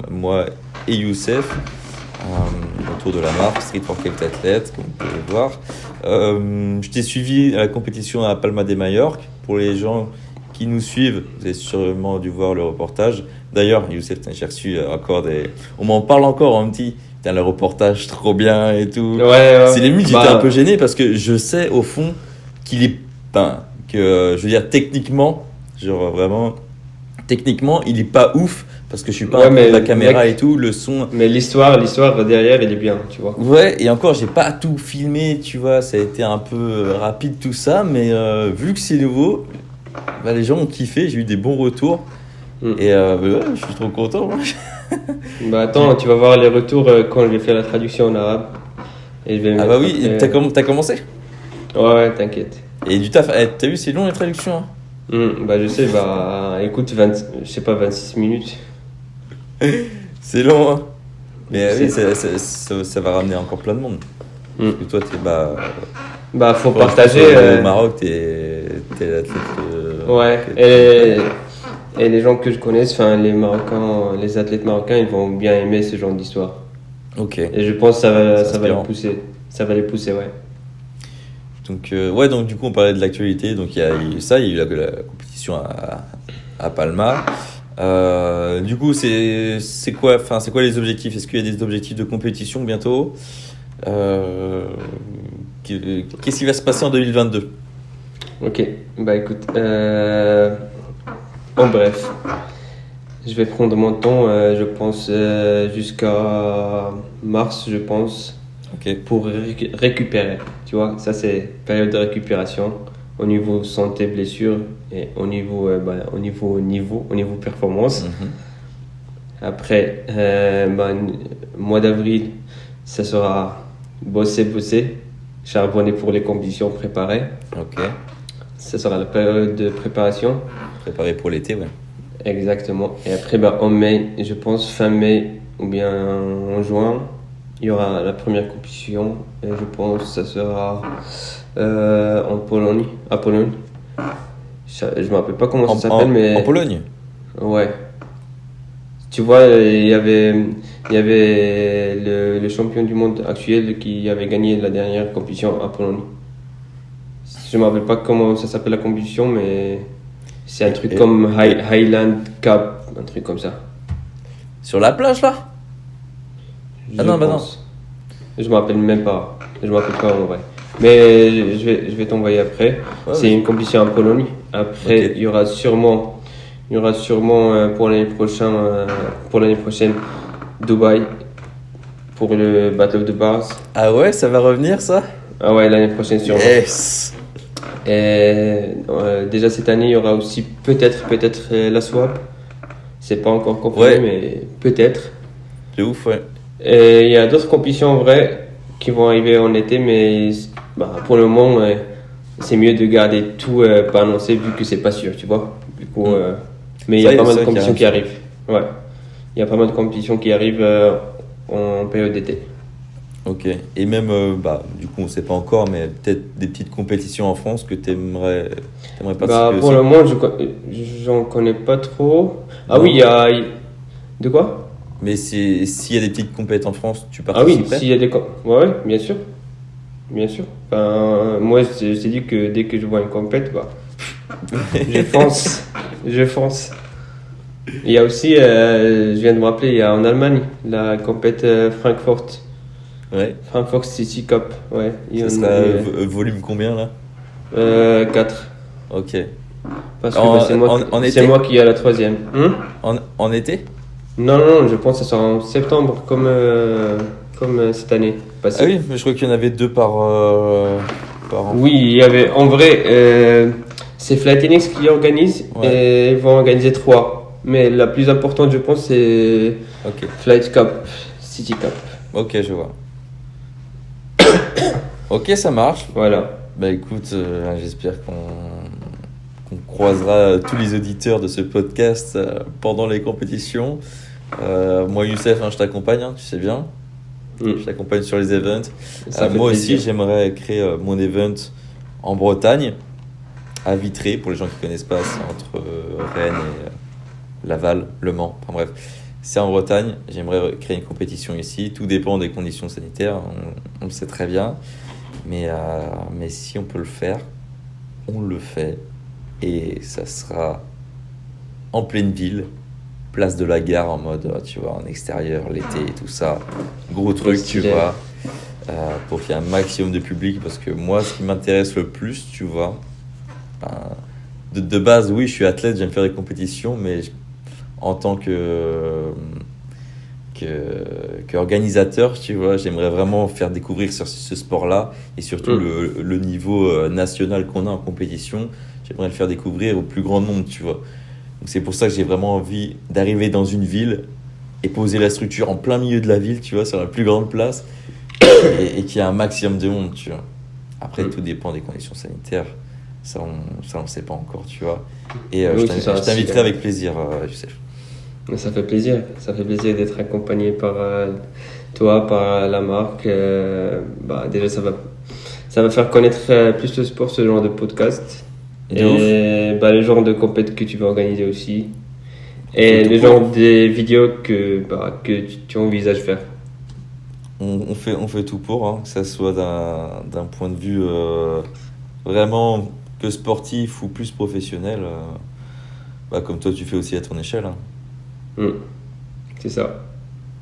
moi et Youssef autour de la marque Street for Cape Athlète, comme vous pouvez le voir. Je t'ai suivi à la compétition à Palma de Majorque. Pour les gens qui nous suivent, vous avez sûrement dû voir le reportage. D'ailleurs, Youssef, j'ai reçu encore des... On m'en parle encore, on me dit, le reportage trop bien et tout. Ouais. C'est limite, j'étais Bah, un peu gêné parce que je sais au fond qu'il est... je veux dire, techniquement, genre vraiment, techniquement, il est pas ouf parce que je suis pas Ouais, un pro mais de la caméra mec- et tout, le son... Mais l'histoire derrière, elle est bien, tu vois. Ouais, et encore, j'ai pas tout filmé, tu vois, ça a été un peu rapide tout ça, mais vu que c'est nouveau, les gens ont kiffé, j'ai eu des bons retours, Mm. et ouais, je suis trop content. Moi. Bah attends, tu vas voir les retours quand je vais faire la traduction en arabe. Et je vais Ah mettre bah oui, après- t'as commencé. Ouais, t'inquiète. Et du taf, t'as vu, c'est long les traductions. Hein. Bah je sais, bah écoute, je sais pas, 26 minutes. C'est long, hein. Mais C'est- oui, ça va ramener encore plein de monde. Mm. Parce que toi, t'es Bah faut Faut- partager. Au Maroc, t'es l'athlète. Ouais, et les gens que je connaisse, enfin les Marocains, les athlètes marocains, ils vont bien aimer ce genre d'histoire. Ok. Et je pense que ça va les inspirant. pousser. Ça va les pousser, ouais. Donc du coup, on parlait de l'actualité. Donc il y a eu ça, il y a eu la compétition à Palma. Du coup, c'est quoi les objectifs? Est-ce qu'il y a des objectifs de compétition bientôt? Qu'est-ce qui va se passer en 2022? Ok, bah écoute, en bref, je vais prendre mon temps, je pense jusqu'à mars, je pense. Ok. pour récupérer. Tu vois, ça c'est période de récupération au niveau santé, blessure et au niveau, au niveau performance. Mhm. Après, mois d'avril, ça sera bosser, charbonner pour les compétitions préparées. Ok. Ça sera la période de préparation. Préparé pour l'été, ouais. Exactement. Et après, en mai, je pense fin mai ou bien en juin, il y aura la première compétition. Et je pense que ça sera en Pologne, à Pologne. Je ne me rappelle pas comment ça s'appelle, mais En Pologne. ouais. Tu vois, il y avait le champion du monde actuel qui avait gagné la dernière compétition à Pologne. Je ne me rappelle pas comment ça s'appelle la compétition, mais c'est un truc comme Highland Cup, un truc comme ça. Sur la plage, là? Ah non, bah non. Je me rappelle même pas. Je me rappelle pas en vrai. Mais je vais t'envoyer après. Ouais, C'est vas-y. une compétition en Pologne. Après, Ok. il y aura sûrement pour l'année prochaine, Dubaï pour le Battle of the Bars. Ah ouais, ça va revenir, ça? Ah ouais, l'année prochaine sûrement. Yes! Et déjà cette année, il y aura aussi peut-être la swap. C'est pas encore confirmé, Ouais. mais peut-être. C'est ouf, ouais. Et il y a d'autres compétitions en vrai qui vont arriver en été, mais pour le moment, c'est mieux de garder tout pas annoncé vu que c'est pas sûr, tu vois. Du coup, mais il y Ça, a pas mal ça de qui compétitions arrive. qui arrivent. Ouais, il y a pas mal de compétitions qui arrivent en période d'été. Ok. Et même, du coup, on sait pas encore, mais peut-être des petites compétitions en France que t'aimerais participer Pour aussi. le moment, j'en connais pas trop. Ah Non. oui, il y a. De quoi? Mais s'il y a des petites compétitions en France, tu Ah oui, participerais? s'il y a des. Ouais, bien sûr. Bien sûr. Moi, je t'ai dit que dès que je vois une compète, je fonce. Je fonce. Il y a aussi, je viens de me rappeler, il y a en Allemagne la compète Ouais. Frankfurt City Cup. Ouais, il y Ça en sera a volume combien, là? 4. Ok. Parce que En c'est été? moi qui ai la troisième. En été? Non, je pense que ça sera en septembre comme, cette année Ah passée. oui, mais je crois qu'il y en avait 2 par an. Oui, il y avait en vrai, c'est Flytenix qui organise Ouais. et ils vont organiser 3. Mais la plus importante, je pense, c'est Ok. Flight Cup, City Cup. Ok, je vois. Ok, ça marche. Voilà. Bah écoute, j'espère qu'on croisera tous les auditeurs de ce podcast pendant les compétitions. Moi, Youssef, je t'accompagne, tu sais bien. Mm. Je t'accompagne sur les events. Ça fait Moi plaisir. aussi, j'aimerais créer mon event en Bretagne, à Vitré. Pour les gens qui ne connaissent pas, c'est entre Rennes et Laval, Le Mans. Enfin bref, c'est en Bretagne. J'aimerais créer une compétition ici. Tout dépend des conditions sanitaires, on le sait très bien. Mais si on peut le faire, on le fait. Et ça sera en pleine ville, place de la gare, en mode, tu vois, en extérieur, l'été et tout ça. Gros truc, tu stylé. vois, pour qu'il y ait un maximum de public. Parce que moi, ce qui m'intéresse le plus, tu vois, de base, oui, je suis athlète, j'aime faire des compétitions, mais en tant qu'organisateur, tu vois, j'aimerais vraiment faire découvrir ce sport-là et surtout le niveau national qu'on a en compétition. J'aimerais le faire découvrir au plus grand nombre, tu vois. Donc c'est pour ça que j'ai vraiment envie d'arriver dans une ville et poser la structure en plein milieu de la ville, tu vois, sur la plus grande place et qu'il y ait un maximum de monde, tu vois. Après, tout dépend des conditions sanitaires. Ça, on ne sait pas encore, tu vois. Et Oui, je c'est ça, t'inviterai si, avec plaisir, Youssef. Ça fait plaisir. Ça fait plaisir d'être accompagné par toi, par la marque. Déjà, ça va faire connaître plus le sport, ce genre de podcast. De Et le genre de compète que tu vas organiser aussi. fait Et tout le pour. genre de vidéos que tu envisages faire. On fait tout pour, hein, que ça soit d'un point de vue vraiment que sportif ou plus professionnel, comme toi tu fais aussi à ton échelle, hein. C'est ça.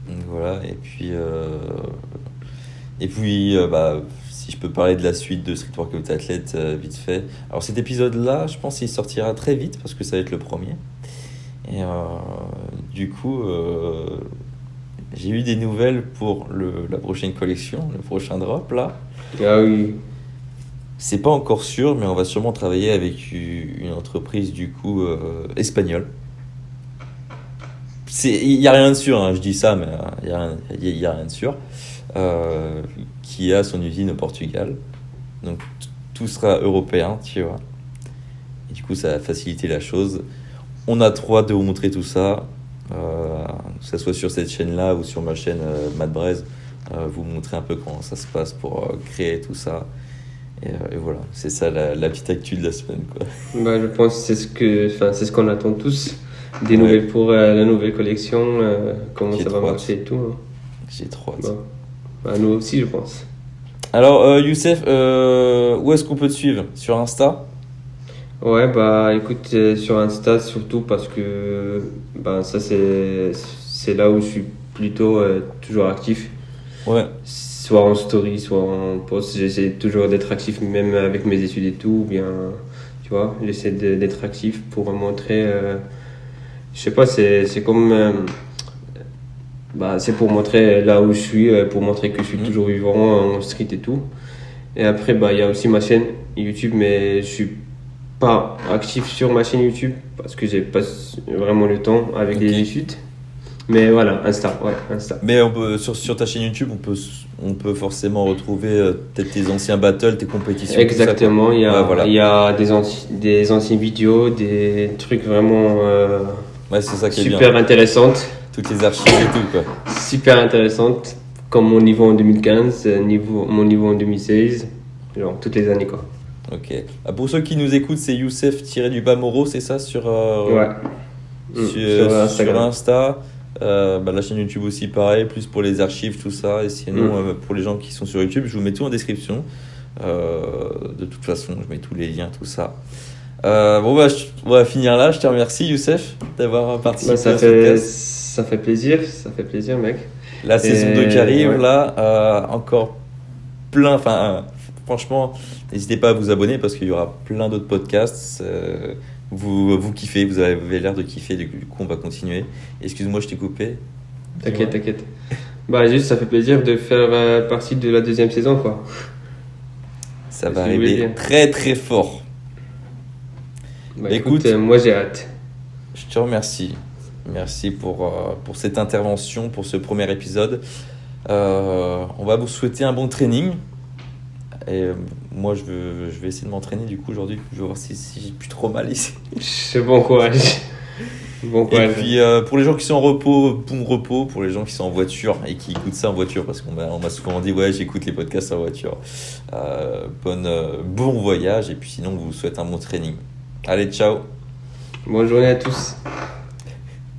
Donc voilà, et puis si je peux parler de la suite de Street Workout Athlète vite fait. Alors cet épisode-là, je pense qu'il sortira très vite parce que ça va être le premier. Et du coup, j'ai eu des nouvelles pour la prochaine collection, le prochain drop là. Ah oui. C'est pas encore sûr, mais on va sûrement travailler avec une entreprise du coup espagnole. Il n'y a rien de sûr, hein, je dis ça, mais il y a rien de sûr. Qui a son usine au Portugal. Donc tout sera européen, tu vois. Et du coup, ça va faciliter la chose. On a trop hâte de vous montrer tout ça, que ce soit sur cette chaîne-là ou sur ma chaîne Matt Braise, vous montrer un peu comment ça se passe pour créer tout ça. Et voilà, c'est ça la petite actu de la semaine, quoi. Bah, je pense que c'est ce qu'on attend tous. Des nouvelles pour la nouvelle collection, comment ça va marcher et tout. Hein. J'ai trop hâte. Bah, nous aussi, je pense. Alors, Youssef, où est-ce qu'on peut te suivre? Sur Insta? Ouais, bah écoute, sur Insta surtout parce que bah, ça c'est là où je suis plutôt toujours actif. Ouais. Soit en story, soit en post. J'essaie toujours d'être actif, même avec mes études et tout. Ou bien, tu vois, j'essaie d'être actif pour montrer. Je sais pas, c'est comme. Bah, c'est pour montrer là où je suis, pour montrer que je suis toujours vivant en street et tout. Et après, bah, il y a aussi ma chaîne YouTube, mais je suis pas actif sur ma chaîne YouTube parce que j'ai pas vraiment le temps avec les études. Mais voilà, Insta. Mais sur ta chaîne YouTube, on peut forcément retrouver peut-être tes anciens battles, tes compétitions. Exactement, tout ça, il y a des anciennes vidéos, des trucs vraiment c'est ça qui est super intéressantes. Toutes les archives et tout, quoi. Super intéressantes, comme mon niveau en 2015, mon niveau en 2016, genre toutes les années, quoi. Ok. Pour ceux qui nous écoutent, c'est Youssef-Moro, c'est ça sur sur Insta. La chaîne YouTube aussi, pareil, plus pour les archives, tout ça. Et sinon, pour les gens qui sont sur YouTube, je vous mets tout en description. De toute façon, je mets tous les liens, tout ça. On va finir là. Je te remercie, Youssef, d'avoir participé à ce podcast. Ça fait plaisir, mec. La saison 2 qui arrive, là, encore plein. Franchement, n'hésitez pas à vous abonner parce qu'il y aura plein d'autres podcasts. Vous kiffez, vous avez l'air de kiffer, du coup on va continuer. Excuse-moi, je t'ai coupé. T'inquiète. Bah juste, ça fait plaisir de faire partie de la deuxième saison, quoi. Ça va arriver très très fort. Bah écoute, moi j'ai hâte. Je te remercie. Merci pour cette intervention, pour ce premier épisode. On va vous souhaiter un bon training. Et moi, je vais essayer de m'entraîner du coup aujourd'hui. Je vais voir si j'ai plus trop mal ici. C'est bon courage. Et puis pour les gens qui sont en repos, bon repos. Pour les gens qui sont en voiture et qui écoutent ça en voiture, parce qu'on m'a souvent dit ouais, j'écoute les podcasts en voiture. Bon voyage. Et puis sinon, on vous souhaite un bon training. Allez, ciao. Bonne journée à tous.